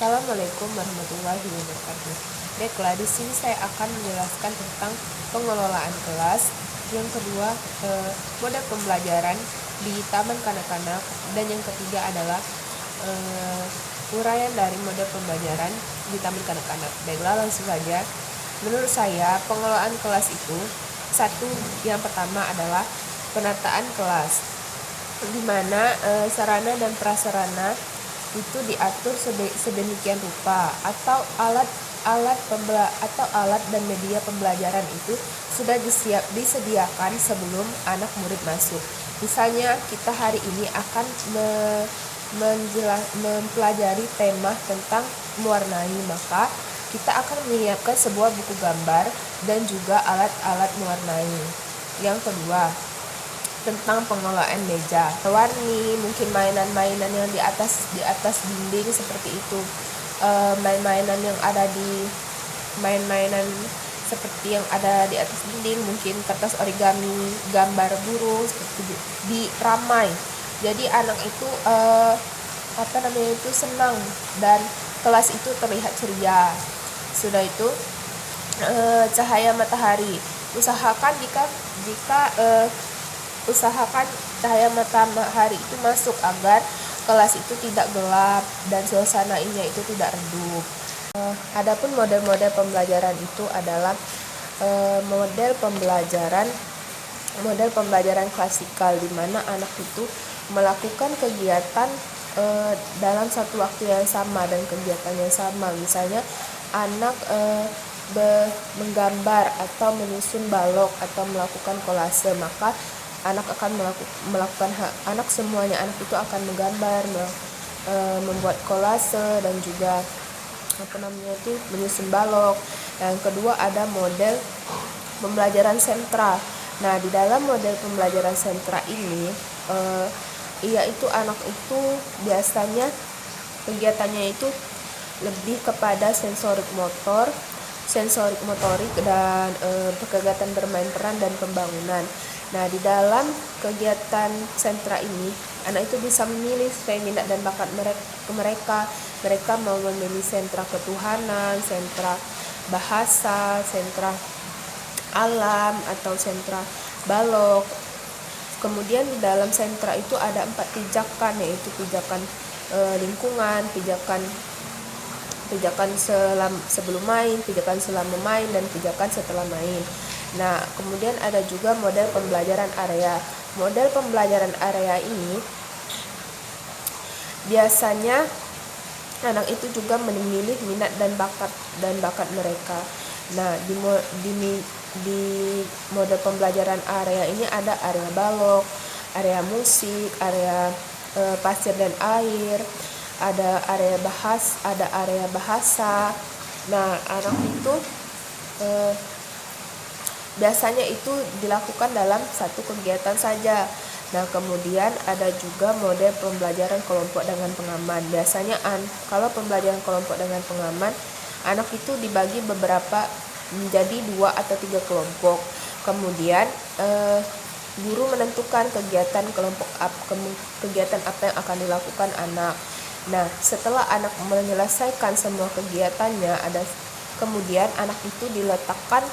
Assalamualaikum warahmatullahi wabarakatuh. Baiklah, di sini saya akan menjelaskan tentang pengelolaan kelas. Yang kedua, model pembelajaran di taman kanak-kanak, dan yang ketiga adalah uraian dari model pembelajaran di taman kanak-kanak. Baiklah, langsung saja. Menurut saya, pengelolaan kelas itu yang pertama adalah penataan kelas, di mana sarana dan prasarana itu diatur sedemikian rupa, atau alat dan media pembelajaran itu sudah disediakan sebelum anak murid masuk. Misalnya kita hari ini akan mempelajari tema tentang mewarnai, maka kita akan menyiapkan sebuah buku gambar dan juga alat-alat mewarnai. Yang kedua, tentang pengelolaan meja, warni, mungkin mainan-mainan yang di atas dinding seperti itu, mainan-mainan seperti yang ada di atas dinding, mungkin kertas origami, gambar burung seperti di ramai. Jadi anak itu senang dan kelas itu terlihat ceria. Sudah itu cahaya matahari. Usahakan cahaya matahari itu masuk agar kelas itu tidak gelap dan suasananya itu tidak redup. Adapun model-model pembelajaran itu adalah model pembelajaran klasikal, di mana anak itu melakukan kegiatan dalam satu waktu yang sama dan kegiatan yang sama. Misalnya anak menggambar atau menyusun balok atau melakukan kolase, maka anak itu akan menggambar, membuat kolase dan juga menyusun balok. Yang kedua ada model pembelajaran sentra. Nah, di dalam model pembelajaran sentra ini yaitu anak itu biasanya kegiatannya itu lebih kepada sensorik motorik dan kegiatan bermain peran dan pembangunan. Nah, di dalam kegiatan sentra ini, anak itu bisa memilih sesuai minat dan bakat mereka. Mereka mau memilih sentra ketuhanan, sentra bahasa, sentra alam, atau sentra balok. Kemudian di dalam sentra itu ada 4 pijakan, yaitu pijakan lingkungan, pijakan sebelum main, pijakan selama main, dan pijakan setelah main. Nah, kemudian ada juga model pembelajaran area. Model pembelajaran area ini biasanya anak itu juga memilih minat dan bakat mereka. Nah, di model pembelajaran area ini ada area balok, area musik, area pasir dan air, ada area bahasa. Nah, anak itu biasanya itu dilakukan dalam satu kegiatan saja. Nah, kemudian ada juga model pembelajaran kelompok dengan pengaman. Biasanya kalau pembelajaran kelompok dengan pengaman, anak itu dibagi menjadi 2 atau 3 kelompok. Kemudian guru menentukan kegiatan apa yang akan dilakukan anak. Nah, setelah anak menyelesaikan semua kegiatannya, kemudian anak itu diletakkan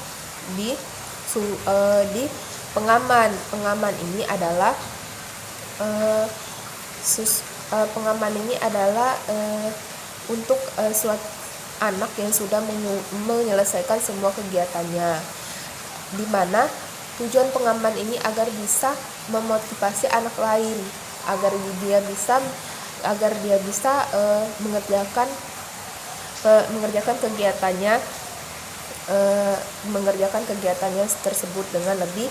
di pengaman. Pengaman ini adalah untuk suatu anak yang sudah menyelesaikan semua kegiatannya, di mana tujuan pengaman ini agar bisa memotivasi anak lain agar dia bisa mengerjakan kegiatannya tersebut dengan lebih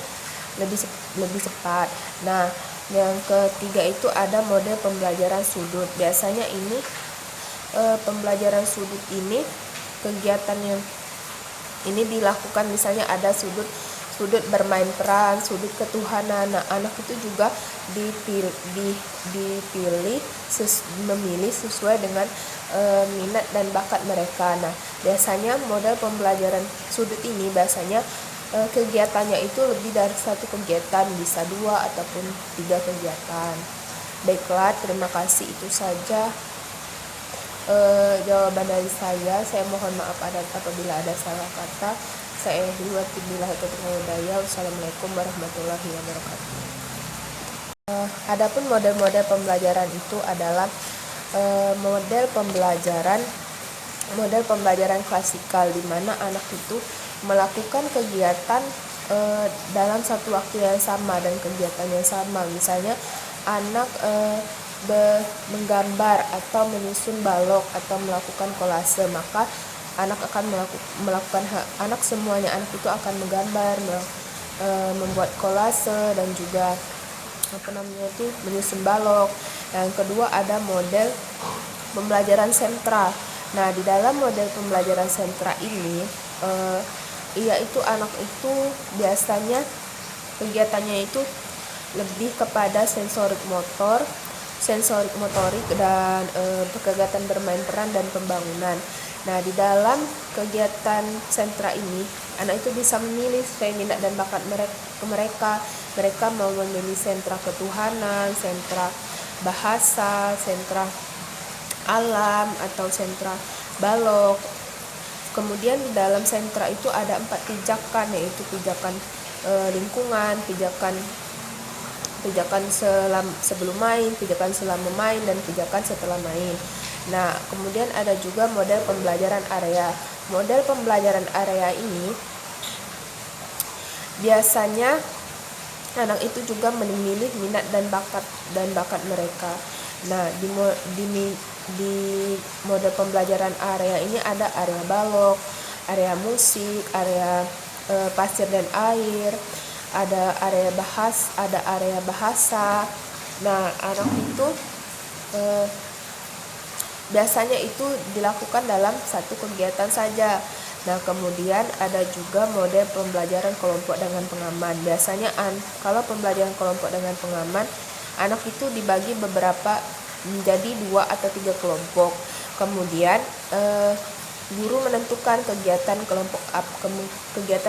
cepat. Nah, yang ketiga itu ada model pembelajaran sudut. Biasanya pembelajaran sudut ini, kegiatan yang ini dilakukan, misalnya ada sudut bermain peran, sudut ketuhanan. Nah, anak itu juga memilih sesuai dengan minat dan bakat mereka. Nah, biasanya model pembelajaran sudut ini kegiatannya itu lebih dari satu kegiatan, bisa 2 ataupun 3 kegiatan. Baiklah, terima kasih, itu saja jawaban dari saya mohon maaf apabila ada salah kata. Saya Billahi taufiq wal hidayah. Wassalamualaikum warahmatullahi wabarakatuh. Adapun model-model pembelajaran itu adalah model pembelajaran klasikal, di mana anak itu melakukan kegiatan dalam satu waktu yang sama dan kegiatan yang sama. Misalnya anak menggambar atau menyusun balok atau melakukan kolase, maka anak akan melakukan semuanya anak itu akan menggambar, membuat kolase dan juga menyusun balok. Yang kedua ada model pembelajaran sentra. Nah, di dalam model pembelajaran sentra ini yaitu anak itu biasanya kegiatannya itu lebih kepada sensorik motorik dan kegiatan bermain peran dan pembangunan. Nah, di dalam kegiatan sentra ini anak itu bisa memilih sesuai minat dan bakat mereka mau memilih sentra ketuhanan, sentra bahasa, sentra alam, atau sentra balok. Kemudian di dalam sentra itu ada 4 pijakan, yaitu pijakan lingkungan, pijakan sebelum main, pijakan selama main, dan pijakan setelah main. Nah, kemudian ada juga model pembelajaran area. Model pembelajaran area ini biasanya anak itu juga memilih minat dan bakat mereka. Nah, di model pembelajaran area ini ada area balok, area musik, area pasir dan air, ada area bahasa. Nah, anak itu biasanya itu dilakukan dalam satu kegiatan saja. Nah, kemudian ada juga model pembelajaran kelompok dengan pengaman. Biasanya kalau pembelajaran kelompok dengan pengaman, anak itu dibagi menjadi 2 atau 3 kelompok. Kemudian guru menentukan kegiatan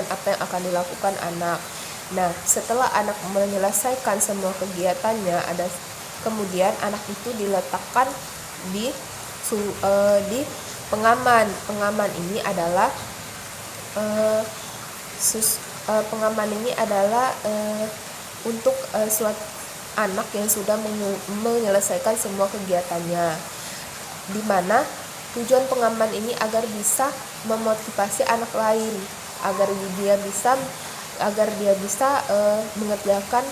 apa yang akan dilakukan anak. Nah, setelah anak menyelesaikan semua kegiatannya, kemudian anak itu diletakkan di pengaman. Pengaman ini adalah untuk suatu anak yang sudah menyelesaikan semua kegiatannya, di mana tujuan pengaman ini agar bisa memotivasi anak lain, agar dia bisa mengerjakan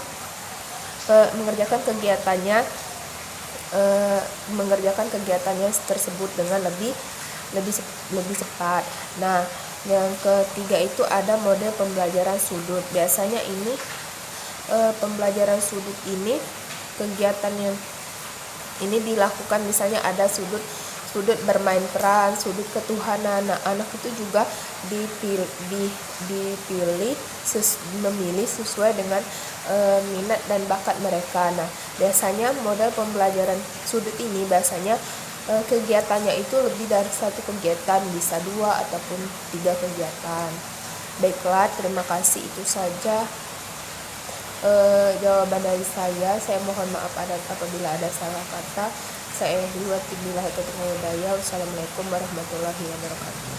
kegiatannya tersebut dengan lebih cepat. Nah, yang ketiga itu ada model pembelajaran sudut. Biasanya ini pembelajaran sudut ini, kegiatan yang ini dilakukan, misalnya ada sudut bermain peran, sudut ketuhanan. Nah, anak itu juga memilih sesuai dengan minat dan bakat mereka. Nah, biasanya model pembelajaran sudut ini kegiatannya itu lebih dari satu kegiatan, bisa 2 ataupun 3 kegiatan. Baiklah, terima kasih, itu saja jawaban dari saya. Saya mohon maaf apabila ada salah kata. Saya Billahi taufiq wal hidayah. Wassalamualaikum warahmatullahi wabarakatuh.